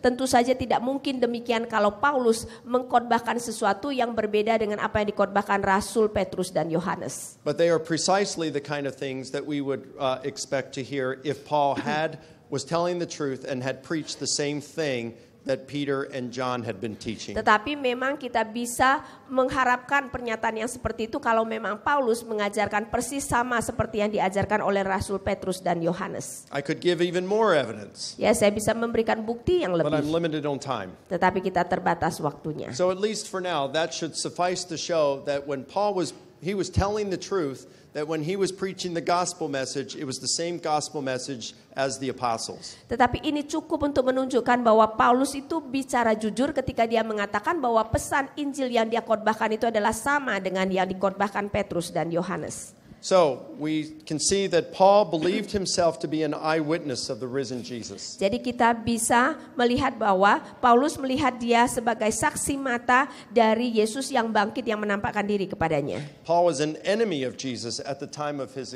Tentu saja tidak mungkin demikian kalau Paulus mengkhotbahkan sesuatu yang berbeda dengan apa yang dikhotbahkan Rasul Petrus dan Yohanes. But they are precisely the kind of things that we would expect to hear if Paul was telling the truth and had preached the same thing that Peter and John had been teaching. Tetapi memang kita bisa mengharapkan pernyataan yang seperti itu kalau memang Paulus mengajarkan persis sama seperti yang diajarkan oleh Rasul Petrus dan Yohanes. I could give even more evidence. Ya, saya bisa memberikan bukti yang But I'm lebih. limited on time. Tetapi kita terbatas waktunya. So at least for now, that should suffice to show that when Paul was telling the truth, that when he was preaching the gospel message, it was the same gospel message as the apostles. Tetapi ini cukup untuk menunjukkan bahwa Paulus itu bicara jujur ketika dia mengatakan bahwa pesan Injil yang dia khotbahkan itu adalah sama dengan yang dikhotbahkan Petrus dan Yohanes. So we can see that Paul believed himself to be an eyewitness of the risen Jesus. Jadi kita bisa melihat bahwa Paulus melihat dia sebagai saksi mata dari Yesus yang bangkit yang menampakkan diri kepadanya. Paul was an enemy of Jesus at the time of his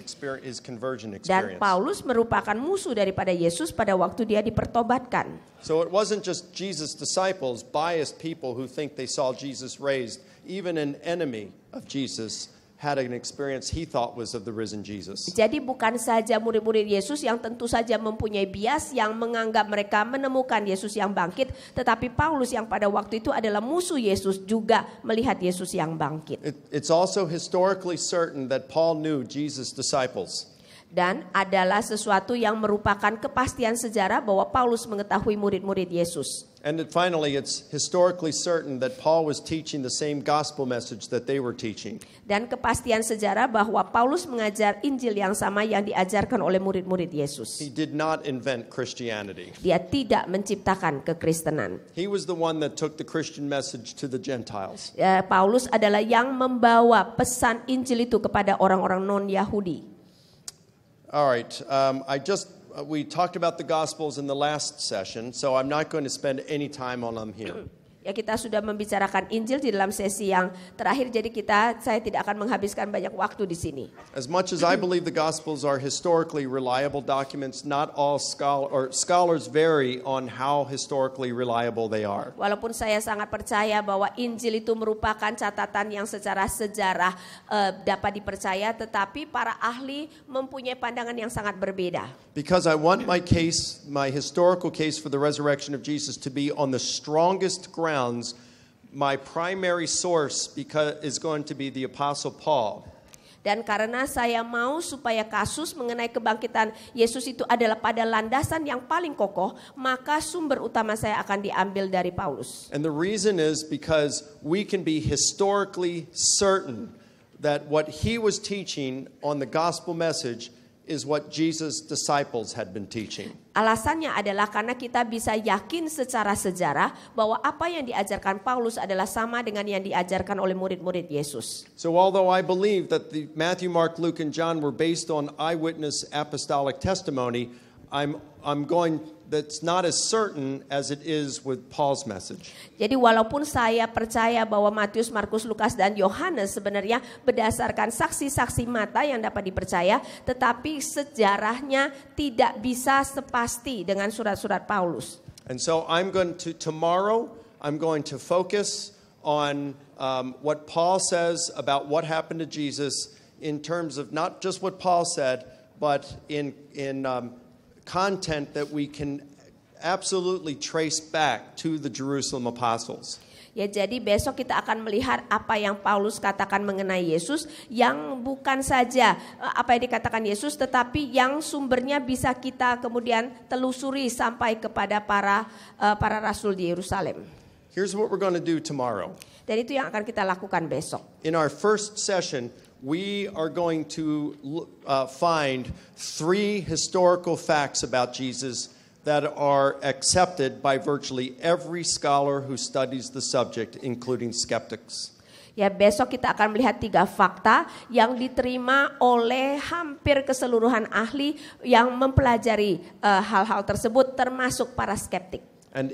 conversion experience. Dan Paulus merupakan musuh daripada Yesus pada waktu dia dipertobatkan. So it wasn't just Jesus' disciples, biased people who think they saw Jesus raised. Even an enemy of Jesus had an experience he thought was of the risen Jesus. Jadi bukan saja murid-murid Yesus yang tentu saja mempunyai bias yang menganggap mereka menemukan Yesus yang bangkit, tetapi Paulus yang pada waktu itu adalah musuh Yesus juga melihat Yesus yang bangkit. It's also historically certain that Paul knew Jesus' disciples. Dan adalah sesuatu yang merupakan kepastian sejarah bahwa Paulus mengetahui murid-murid Yesus. And finally, it's historically certain that Paul was teaching the same gospel message that they were teaching. Dan kepastian sejarah bahwa Paulus mengajar Injil yang sama yang diajarkan oleh murid-murid Yesus. He did not invent Christianity. Dia tidak menciptakan kekristenan. He was the one that took the Christian message to the Gentiles. Paulus adalah yang membawa pesan Injil itu kepada orang-orang non-Yahudi. All right, we talked about the Gospels in the last session, so I'm not going to spend any time on them here. Ya, kita sudah membicarakan Injil di dalam sesi yang terakhir, jadi saya tidak akan menghabiskan banyak waktu di sini. As much as I believe the Gospels are historically reliable documents, not all scholars vary on how historically reliable they are. Walaupun saya sangat percaya bahwa Injil itu merupakan catatan yang secara sejarah dapat dipercaya, tetapi para ahli mempunyai pandangan yang sangat berbeda. Because I want my historical case for the resurrection of Jesus to be on the strongest grounds, my primary source is going to be the Apostle Paul. Dan karena saya mau supaya kasus mengenai kebangkitan Yesus itu adalah pada landasan yang paling kokoh, maka sumber utama saya akan diambil dari Paulus. And the reason is because we can be historically certain that what he was teaching on the gospel message is what Jesus' disciples had been teaching. Alasannya adalah karena kita bisa yakin secara sejarah bahwa apa yang diajarkan Paulus adalah sama dengan yang diajarkan oleh murid-murid Yesus. So although I believe that the Matthew, Mark, Luke, and John were based on eyewitness apostolic testimony, that's not as certain as it is with Paul's message. Jadi walaupun saya percaya bahwa Matius, Markus, Lukas, dan Yohanes sebenarnya berdasarkan saksi-saksi mata yang dapat dipercaya, tetapi sejarahnya tidak bisa sepasti dengan surat-surat Paulus. And so tomorrow I'm going to focus on what Paul says about what happened to Jesus in terms of not just what Paul said, but in content that we can absolutely trace back to the Jerusalem apostles. Ya, jadi besok kita akan melihat apa yang Paulus katakan mengenai Yesus, yang bukan saja apa yang dikatakan Yesus, tetapi yang sumbernya bisa kita kemudian telusuri sampai kepada para rasul di Yerusalem. Here's what we're going to do tomorrow. Dan itu yang akan kita lakukan besok. In our first session, we are going to find 3 historical facts about Jesus that are accepted by virtually every scholar who studies the subject, including skeptics. Ya, besok kita akan melihat 3 fakta yang diterima oleh hampir keseluruhan ahli yang mempelajari hal-hal tersebut, termasuk para skeptik. And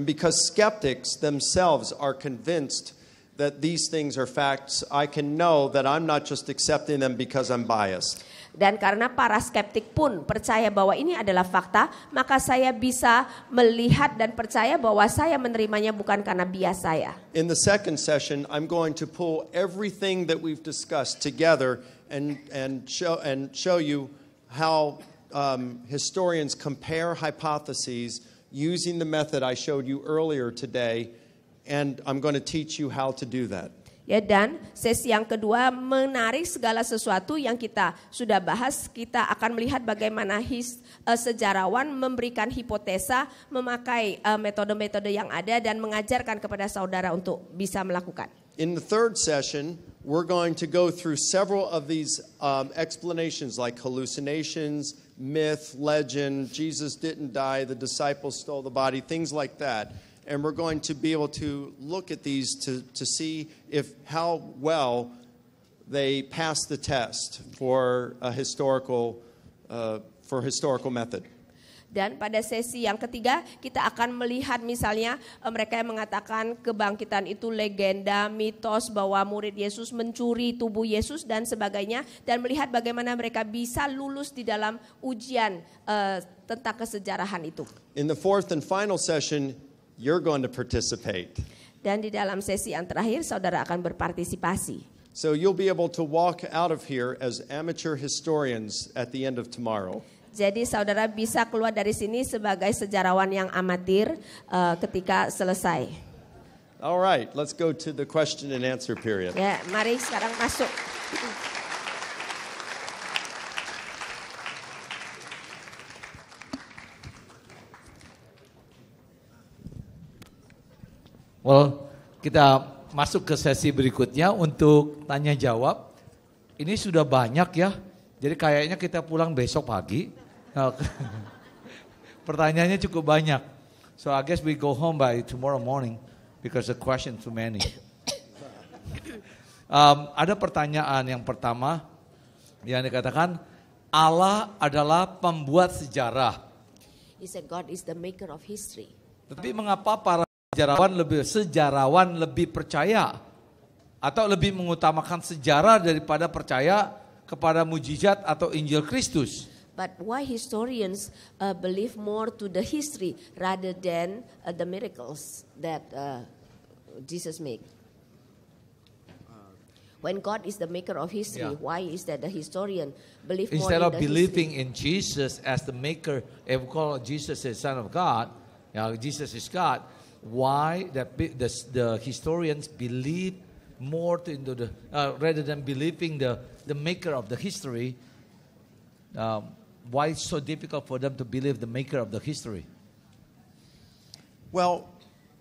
because skeptics themselves are convinced that these things are facts, I can know that I'm not just accepting them because I'm biased. Dan karena para skeptik pun percaya bahwa ini adalah fakta, maka saya bisa melihat dan percaya bahwa saya menerimanya bukan karena bias saya. In the second session, I'm going to pull everything that we've discussed together and show you how historians compare hypotheses using the method I showed you earlier today, and I'm going to teach you how to do that. Ya, dan sesi yang kedua menarik segala sesuatu yang kita sudah bahas. Kita akan melihat bagaimana sejarawan memberikan hipotesa, memakai metode-metode yang ada dan mengajarkan kepada saudara untuk bisa melakukan. In the third session, we're going to go through several of these explanations like hallucinations, myth, legend, Jesus didn't die, the disciples stole the body, things like that. And we're going to be able to look at these to see how well they pass the test for a historical method. Dan pada sesi yang ketiga kita akan melihat misalnya mereka yang mengatakan kebangkitan itu legenda, mitos, bahwa murid Yesus mencuri tubuh Yesus dan sebagainya, dan melihat bagaimana mereka bisa lulus di dalam ujian tentang kesejarahan itu. In the fourth and final session, you're going to participate. Dan di dalam sesi yang terakhir saudara akan berpartisipasi. So you'll be able to walk out of here as amateur historians at the end of tomorrow. Jadi saudara bisa keluar dari sini sebagai sejarawan yang amatir ketika selesai. All right, let's go to the question and answer period. Ya, mari sekarang masuk. Well, kita masuk ke sesi berikutnya untuk tanya jawab. Ini sudah banyak ya, jadi kayaknya kita pulang besok pagi. Pertanyaannya cukup banyak. So I guess we go home by tomorrow morning because the question too many. Ada pertanyaan yang pertama yang dikatakan Allah adalah pembuat sejarah. He said God is the maker of history. Tapi mengapa para sejarawan lebih percaya atau lebih mengutamakan sejarah daripada percaya kepada mujizat atau Injil Kristus? But why historians believe more to the history rather than the miracles that Jesus made? When God is the maker of history, why is that the historian believe more instead in of the believing history? in Jesus as the maker, if we call Jesus the Son of God, Jesus is God. Why the historians believe more into the rather than believing the maker of the history? Why it's so difficult for them to believe the maker of the history? Well,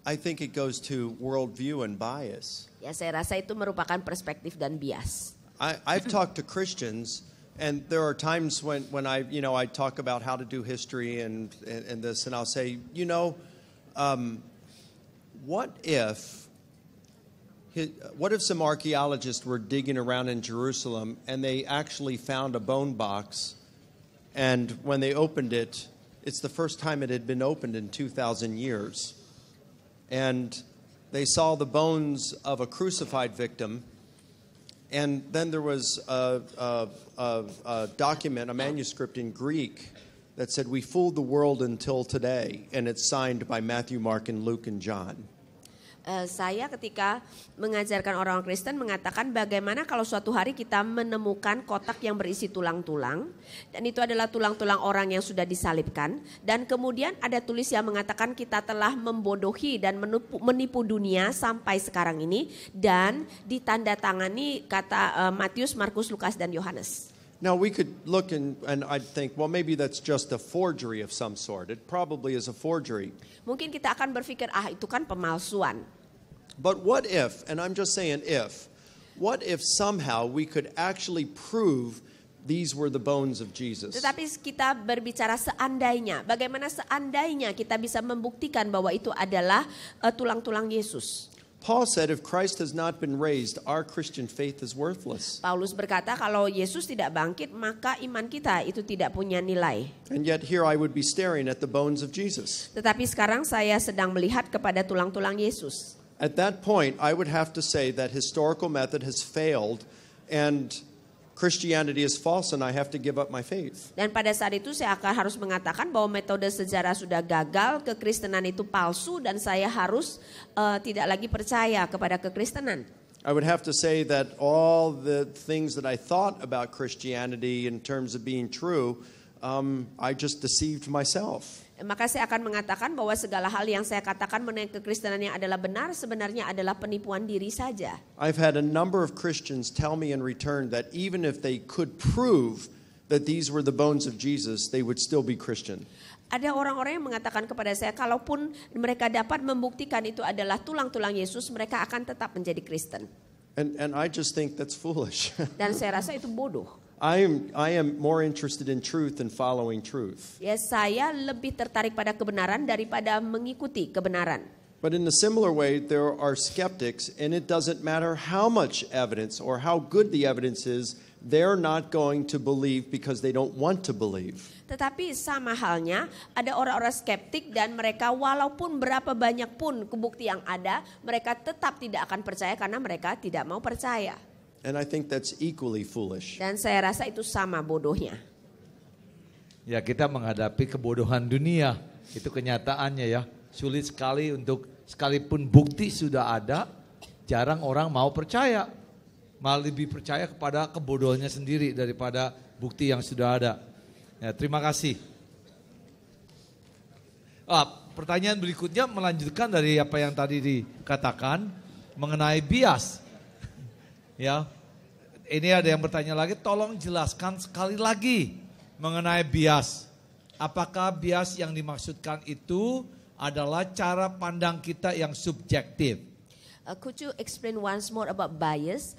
I think it goes to worldview and bias. Ya, saya rasa itu merupakan perspektif dan bias. I've talked to Christians, and there are times when I talk about how to do history and this, and I'll say, what if some archaeologists were digging around in Jerusalem and they actually found a bone box, and when they opened it, it's the first time it had been opened in 2,000 years. And they saw the bones of a crucified victim, and then there was a document, a manuscript in Greek that said, "We fooled the world until today," and it's signed by Matthew, Mark, and Luke, and John. Saya ketika mengajarkan orang Kristen mengatakan bagaimana kalau suatu hari kita menemukan kotak yang berisi tulang-tulang, dan itu adalah tulang-tulang orang yang sudah disalibkan, dan kemudian ada tulis yang mengatakan kita telah membodohi dan menipu dunia sampai sekarang ini, dan ditandatangani kata Matius, Markus, Lukas, dan Yohanes. Now we could look and I'd think, well, maybe that's just a forgery of some sort. It probably is a forgery. Mungkin kita akan berpikir, itu kan pemalsuan. But what if, and I'm just saying what if somehow we could actually prove these were the bones of Jesus? Tetapi kita berbicara seandainya, bagaimana seandainya kita bisa membuktikan bahwa itu adalah tulang-tulang Yesus. Paul said if Christ has not been raised, our Christian faith is worthless. Paulus berkata kalau Yesus tidak bangkit, maka iman kita itu tidak punya nilai. And yet here I would be staring at the bones of Jesus. Tetapi sekarang saya sedang melihat kepada tulang-tulang Yesus. At that point, I would have to say that historical method has failed, and Christianity is false and I have to give up my faith. Dan pada saat itu saya akan harus mengatakan bahwa metode sejarah sudah gagal, kekristenan itu palsu dan saya harus tidak lagi percaya kepada kekristenan. I would have to say that all the things that I thought about Christianity in terms of being true, I just deceived myself. Maka saya akan mengatakan bahwa segala hal yang saya katakan mengenai kekristenan yang adalah benar sebenarnya adalah penipuan diri saja. I've had a number of Christians tell me in return that even if they could prove that these were the bones of Jesus, they would still be Christian. Ada orang-orang yang mengatakan kepada saya, kalaupun mereka dapat membuktikan itu adalah tulang-tulang Yesus, mereka akan tetap menjadi Kristen. And I just think that's foolish. Dan saya rasa itu bodoh. I am more interested in truth than following truth. Ya, saya lebih tertarik pada kebenaran daripada mengikuti kebenaran. But in a similar way, there are skeptics, and it doesn't matter how much evidence or how good the evidence is, they're not going to believe because they don't want to believe. Tetapi sama halnya ada orang-orang skeptik dan mereka walaupun berapa banyak pun bukti yang ada, mereka tetap tidak akan percaya karena mereka tidak mau percaya. And I think that's equally foolish. Dan saya rasa itu sama bodohnya. Ya, kita menghadapi kebodohan dunia, itu kenyataannya ya. Sulit sekali untuk sekalipun bukti sudah ada, jarang orang mau percaya. Malah lebih percaya kepada kebodohannya sendiri daripada bukti yang sudah ada. Ya, terima kasih. Pertanyaan berikutnya melanjutkan dari apa yang tadi dikatakan mengenai bias. Ya, ini ada yang bertanya lagi, tolong jelaskan sekali lagi mengenai bias. Apakah bias yang dimaksudkan itu adalah cara pandang kita yang subjektif? Could you explain once more about bias?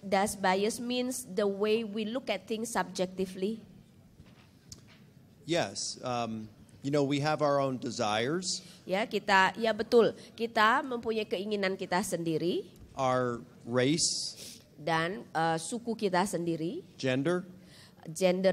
Does bias means the way we look at things subjectively? Yes, we have our own desires. Ya, betul. Kita mempunyai keinginan kita sendiri. Our race, dan suku kita sendiri, gender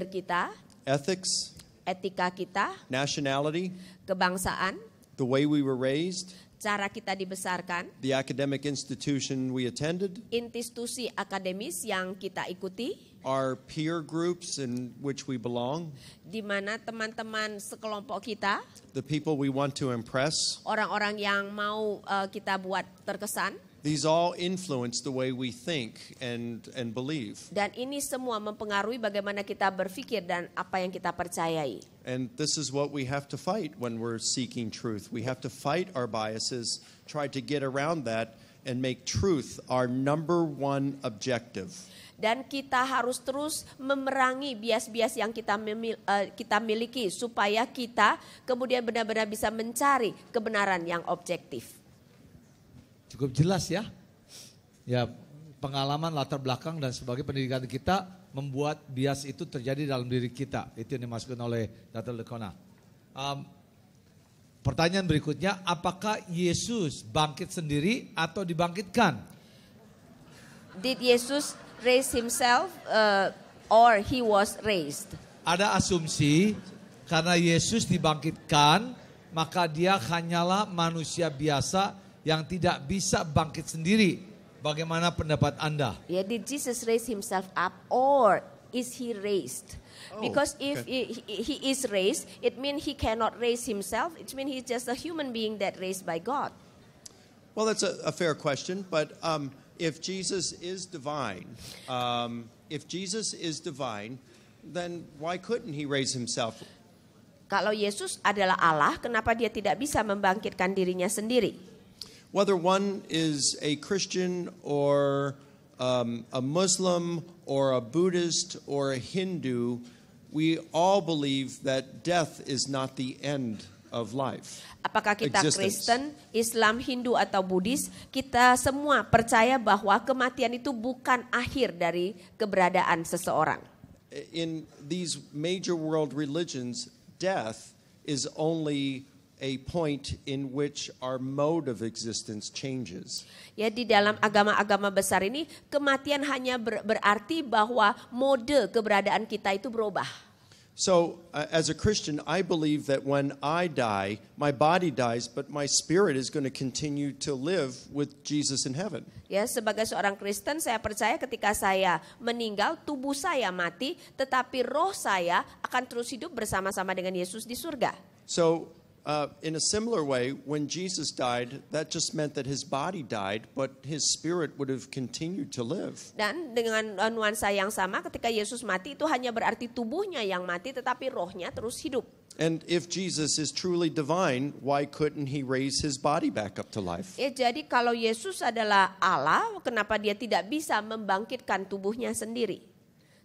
kita, ethics, etika kita, nationality, kebangsaan, the way we were raised, cara kita dibesarkan, the academic institution we attended, institusi akademis yang kita ikuti, our peer groups in which we belong, di mana teman-teman sekelompok kita, the people we want to impress, orang-orang yang mau kita buat terkesan. These all influence the way we think and believe. Dan ini semua mempengaruhi bagaimana kita berpikir dan apa yang kita percayai. And this is what we have to fight when we're seeking truth. We have to fight our biases, try to get around that, and make truth our number one objective. Dan kita harus terus memerangi bias-bias yang kita miliki supaya kita kemudian benar-benar bisa mencari kebenaran yang objektif. Cukup jelas ya. Ya, pengalaman, latar belakang dan sebagai pendidikan kita membuat bias itu terjadi dalam diri kita. Itu yang dimaksudkan oleh Dr. Licona. Pertanyaan berikutnya, apakah Yesus bangkit sendiri atau dibangkitkan? Did Jesus raise himself or he was raised? Ada asumsi karena Yesus dibangkitkan, maka dia hanyalah manusia biasa yang tidak bisa bangkit sendiri. Bagaimana pendapat Anda? Yeah, did Jesus raise himself up or is he raised? Because if he is raised, it means he cannot raise himself. It means he's just a human being that raised by God. Well, that's a fair question, but if Jesus is divine, then why couldn't he raise himself? Kalau Yesus adalah Allah, kenapa dia tidak bisa membangkitkan dirinya sendiri? Whether one is a Christian or a Muslim or a Buddhist or a Hindu, we all believe that death is not the end of life. Apakah kita Kristen, Islam, Hindu atau Buddhis, kita semua percaya bahwa kematian itu bukan akhir dari keberadaan seseorang. In these major world religions, death is only a point in which our mode of existence changes. Ya, di dalam agama-agama besar ini kematian hanya berarti bahwa mode keberadaan kita itu berubah. So, as a Christian, I believe that when I die, my body dies, but my spirit is going to continue to live with Jesus in heaven. Ya, sebagai seorang Kristen, saya percaya ketika saya meninggal, tubuh saya mati, tetapi roh saya akan terus hidup bersama-sama dengan Yesus di surga. So, in a similar way, when Jesus died, that just meant that his body died, but his spirit would have continued to live. Dan dengan nuansa yang sama, ketika Yesus mati itu hanya berarti tubuhnya yang mati, tetapi rohnya terus hidup. And if Jesus is truly divine, why couldn't he raise his body back up to life? Ya, jadi kalau Yesus adalah Allah, kenapa dia tidak bisa membangkitkan tubuhnya sendiri?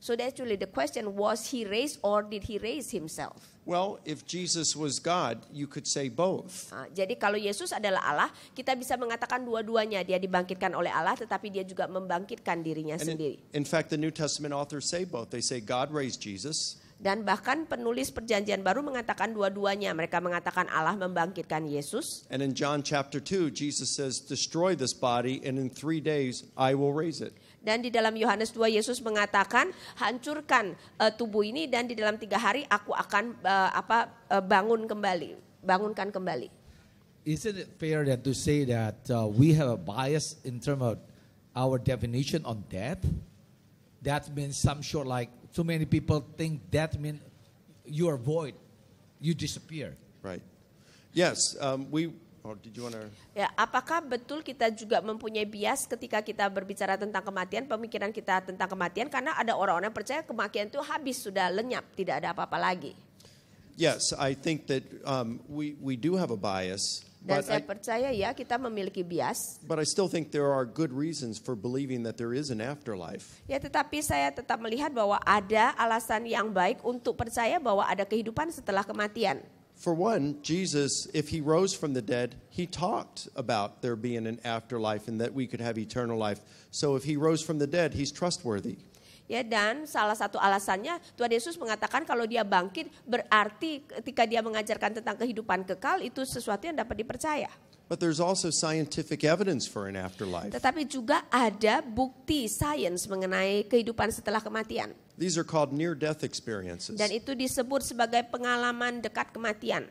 So actually the question, was he raised or did he raise himself? Well, if Jesus was God, you could say both. Jadi kalau Yesus adalah Allah, kita bisa mengatakan dua-duanya. Dia dibangkitkan oleh Allah, tetapi dia juga membangkitkan dirinya sendiri. In fact, the New Testament authors say both. They say God raised Jesus. Dan bahkan penulis Perjanjian Baru mengatakan dua-duanya. Mereka mengatakan Allah membangkitkan Yesus. And in John chapter 2, Jesus says, destroy this body and in 3 days I will raise it. Dan di dalam Yohanes 2 Yesus mengatakan hancurkan tubuh ini dan di dalam 3 hari aku akan bangunkan kembali. Isn't it fair then to say that we have a bias in terms of our definition on death? That means some sort like so many people think death means you are void, you disappear. Right. Yes, did you want to? Ya, apakah betul kita juga mempunyai bias ketika kita berbicara tentang kematian, pemikiran kita tentang kematian, karena ada orang-orang yang percaya kematian itu habis, sudah lenyap, tidak ada apa-apa lagi. Yes, I think that we do have a bias. Dan saya percaya ya kita memiliki bias. But I still think there are good reasons for believing that there is an afterlife. Ya, tetapi saya tetap melihat bahwa ada alasan yang baik untuk percaya bahwa ada kehidupan setelah kematian. For one, Jesus, if he rose from the dead, he talked about there being an afterlife and that we could have eternal life. So if he rose from the dead, he's trustworthy. Ya, dan salah satu alasannya Tuhan Yesus mengatakan kalau dia bangkit berarti ketika dia mengajarkan tentang kehidupan kekal itu sesuatu yang dapat dipercaya. But there's also scientific evidence for an afterlife. Tetapi juga ada bukti sains mengenai kehidupan setelah kematian. These are called near-death experiences. Dan itu disebut sebagai pengalaman dekat kematian.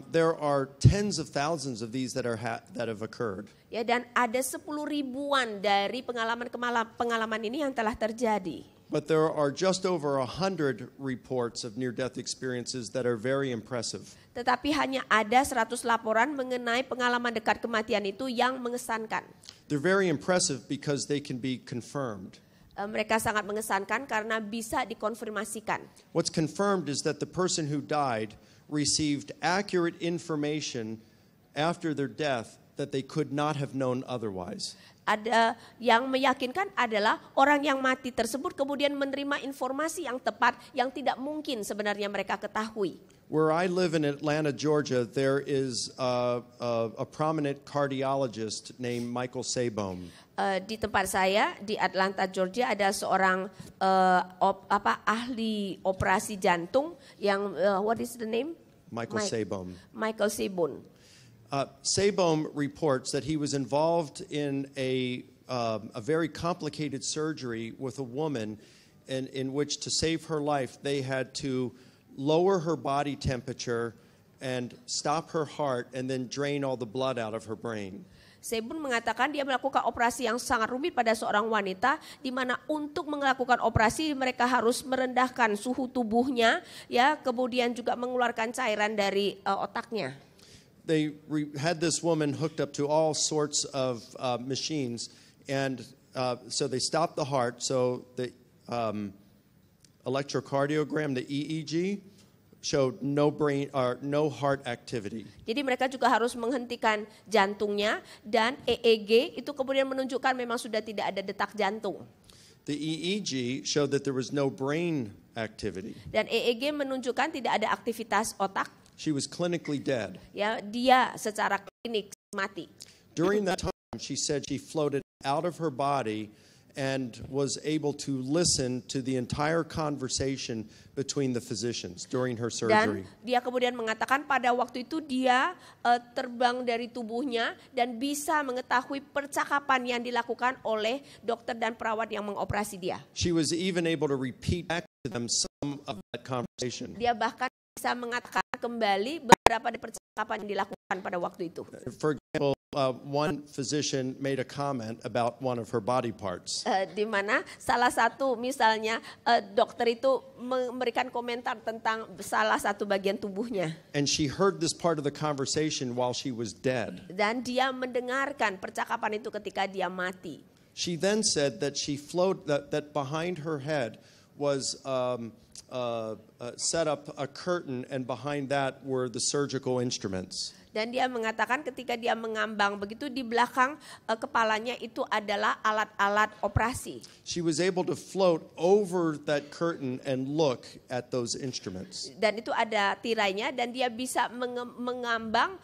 There are tens of thousands of these that have occurred. Ya, dan ada 10 ribuan dari pengalaman ini yang telah terjadi. But there are just over 100 reports of near-death experiences that are very impressive. Tetapi hanya ada 100 laporan mengenai pengalaman dekat kematian itu yang mengesankan. They're very impressive because they can be confirmed. Mereka sangat mengesankan karena bisa dikonfirmasikan. What's confirmed is that the person who died received accurate information after their death that they could not have known otherwise. Ada yang meyakinkan adalah orang yang mati tersebut kemudian menerima informasi yang tepat yang tidak mungkin sebenarnya mereka ketahui. Where I live in Atlanta, Georgia, there is a prominent cardiologist named Michael Sabom. Di tempat saya di Atlanta, Georgia, ada seorang ahli operasi jantung yang what is the name? Michael Sabom. Michael Sabon. Sabom reports that he was involved in a very complicated surgery with a woman in which to save her life they had to lower her body temperature and stop her heart and then drain all the blood out of her brain. Sabon mengatakan dia melakukan operasi yang sangat rumit pada seorang wanita di mana untuk melakukan operasi mereka harus merendahkan suhu tubuhnya ya, kemudian juga mengeluarkan cairan dari otaknya. They had this woman hooked up to all sorts of machines, and so they stopped the heart. So the electrocardiogram, the EEG, showed no brain or no heart activity. Jadi mereka juga harus menghentikan jantungnya dan EEG itu kemudian menunjukkan memang sudah tidak ada detak jantung. The EEG showed that there was no brain activity. Dan EEG menunjukkan tidak ada aktivitas otak. She was clinically dead. Ya, dia secara klinik mati. During that time, she said she floated out of her body and was able to listen to the entire conversation between the physicians during her surgery. Dan dia kemudian mengatakan pada waktu itu dia terbang dari tubuhnya dan bisa mengetahui percakapan yang dilakukan oleh dokter dan perawat yang mengoperasi dia. She was even able to repeat back to them some of that conversation. Dia bahkan bisa mengatakan kembali beberapa dari percakapan yang dilakukan pada waktu itu. For example, one physician made a comment about one of her body parts. Di mana salah satu misalnya dokter itu memberikan komentar tentang salah satu bagian tubuhnya. And she heard this part of the conversation while she was dead. Dan dia mendengarkan percakapan itu ketika dia mati. She then said that she that behind her head was set up a curtain, and behind that were the surgical instruments. Dan dia mengatakan ketika dia mengambang begitu di belakang kepalanya itu adalah alat-alat operasi. She was able to float over that curtain and look at those instruments. Dan itu ada tirainya dan dia bisa mengambang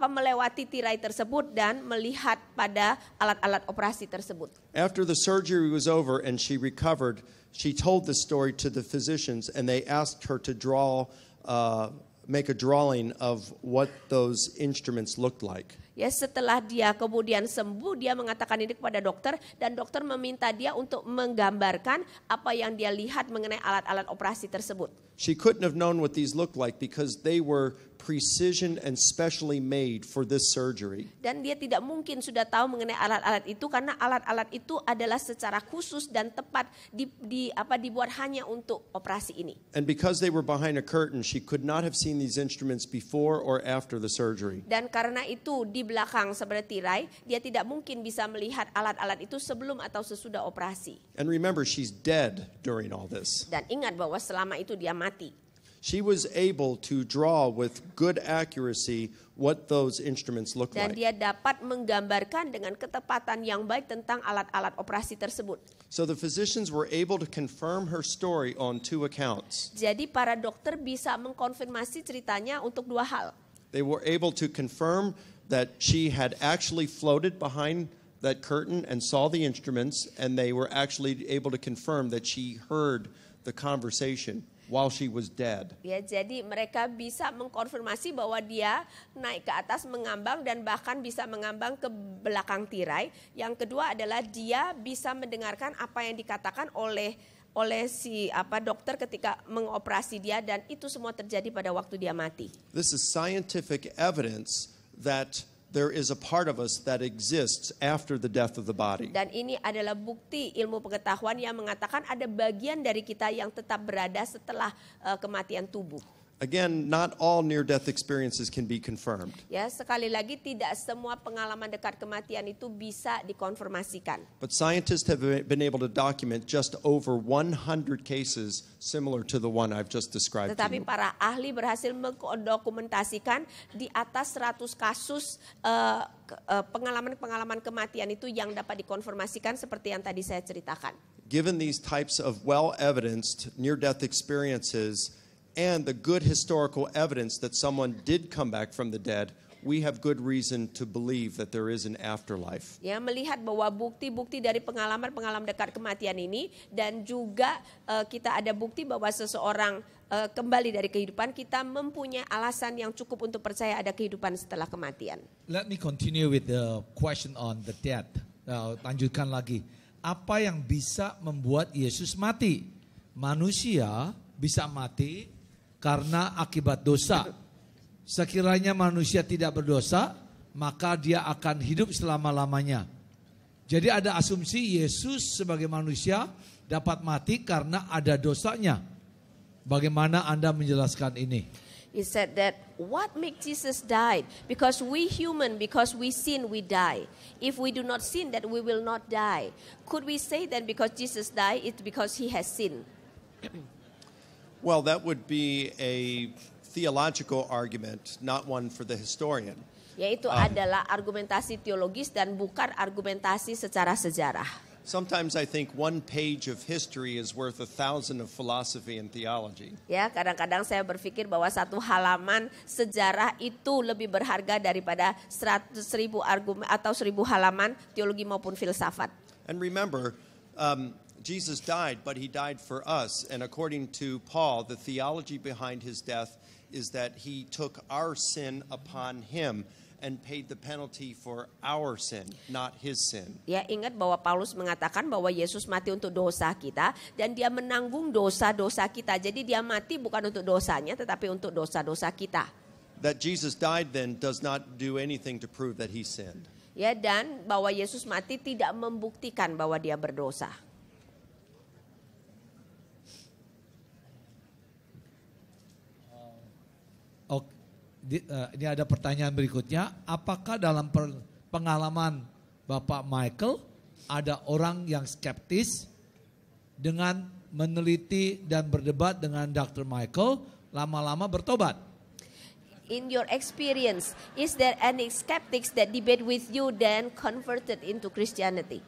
melewati tirai tersebut dan melihat pada alat-alat operasi tersebut. After the surgery was over and she recovered, she told the story to the physicians, and they asked her to make a drawing of what those instruments looked like. Ya, setelah dia kemudian sembuh, dia mengatakan ini kepada dokter dan dokter meminta dia untuk menggambarkan apa yang dia lihat mengenai alat-alat operasi tersebut. She couldn't have known what these looked like because they were precision and specially made for this surgery. Dan dia tidak mungkin sudah tahu mengenai alat-alat itu karena alat-alat itu adalah secara khusus dan tepat dibuat hanya untuk operasi ini. And because they were behind a curtain, she could not have seen these instruments before or after the surgery. Dan karena itu di belakang seperti tirai, dia tidak mungkin bisa melihat alat-alat itu sebelum atau sesudah operasi. And remember, she's dead during all this. Dan ingat bahwa selama itu dia mati. She was able to draw with good accuracy what those instruments look Dan like. dia dapat menggambarkan dengan ketepatan yang baik tentang alat-alat operasi tersebut. So the physicians were able to confirm her story on two accounts. Jadi para dokter bisa mengkonfirmasi ceritanya untuk dua hal. They were able to confirm that she had actually floated behind that curtain and saw the instruments, and they were actually able to confirm that she heard the conversation while she was dead. Ya, jadi mereka bisa mengkonfirmasi bahwa dia naik ke atas mengambang dan bahkan bisa mengambang ke belakang tirai. Yang kedua adalah dia bisa mendengarkan apa yang dikatakan oleh si dokter ketika mengoperasi dia, dan itu semua terjadi pada waktu dia mati. This is scientific evidence that there is a part of us that exists after the death of the body. Dan ini adalah bukti ilmu pengetahuan yang mengatakan ada bagian dari kita yang tetap berada setelah kematian tubuh. Again, not all near-death experiences can be confirmed. Ya, sekali lagi tidak semua pengalaman dekat kematian itu bisa dikonfirmasikan. But scientists have been able to document just over 100 cases similar to the one I've just described to Tetapi you. para ahli berhasil mendokumentasikan di atas 100 kasus pengalaman-pengalaman kematian itu yang dapat dikonfirmasikan seperti yang tadi saya ceritakan. Given these types of well-evidenced near-death experiences and the good historical evidence that someone did come back from the dead, we have good reason to believe that there is an afterlife. Ya, melihat bahwa bukti-bukti dari pengalaman-pengalaman dekat kematian ini dan juga kita ada bukti bahwa seseorang kembali dari kehidupan, kita mempunyai alasan yang cukup untuk percaya ada kehidupan setelah kematian. Let me continue with the question on the death. Lanjutkan lagi. Apa yang bisa membuat Yesus mati? Manusia bisa mati karena akibat dosa. Sekiranya manusia tidak berdosa, maka dia akan hidup selama-lamanya. Jadi ada asumsi Yesus sebagai manusia dapat mati karena ada dosanya. Bagaimana Anda menjelaskan ini? He said that what makes Jesus die? Because we human, because we sin, we die. If we do not sin, that we will not die. Could we say that because Jesus died, it's because he has sinned? Well, that would be a theological argument, not one for the historian. Yaitu adalah argumentasi teologis dan bukan argumentasi secara sejarah. Sometimes I think one page of history is worth 1,000 of philosophy and theology. Ya, kadang-kadang saya berpikir bahwa satu halaman sejarah itu lebih berharga daripada 100.000 argumen atau 1.000 halaman teologi maupun filsafat. And remember, Jesus died, but he died for us. And according to Paul, the theology behind his death is that he took our sin upon him and paid the penalty for our sin, not his sin. Ya, ingat bahwa Paulus mengatakan bahwa Yesus mati untuk dosa kita dan dia menanggung dosa-dosa kita. Jadi dia mati bukan untuk dosanya tetapi untuk dosa-dosa kita. That Jesus died then does not do anything to prove that he sinned. Ya, dan bahwa Yesus mati tidak membuktikan bahwa dia berdosa. Ini ada pertanyaan berikutnya. Apakah dalam pengalaman Bapak Michael ada orang yang skeptis dengan meneliti dan berdebat dengan Dr. Michael lama-lama bertobat? In your experience, is there any skeptics that debate with you then converted into Christianity?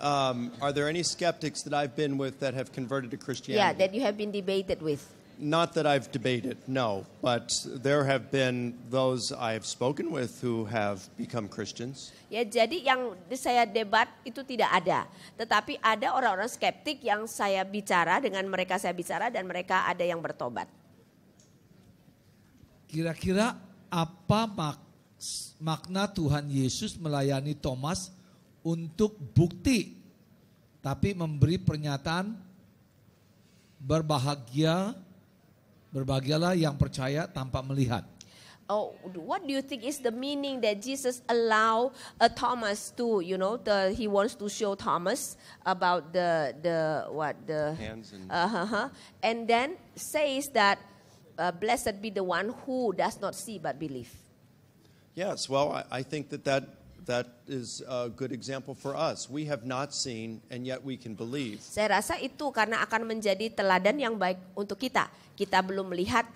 Are there any skeptics that I've been with that have converted to Christianity? Yeah, that you have been debated with. Not that I've debated, no. But there have been those I have spoken with who have become Christians. Ya, jadi yang saya debat itu tidak ada. Tetapi ada orang-orang skeptik yang saya bicara dengan mereka, saya bicara dan mereka ada yang bertobat. Kira-kira apa makna Tuhan Yesus melayani Thomas untuk bukti, tapi memberi pernyataan berbahagialah yang percaya tanpa melihat. Oh, what do you think is the meaning that Jesus allow Thomas to, he wants to show Thomas about the Hands and and then says that blessed be the one who does not see but believe. Yes, well, I think that is a good example for us. We have not seen and yet we can believe. Saya rasa itu karena akan menjadi teladan yang baik untuk kita. Kita belum melihat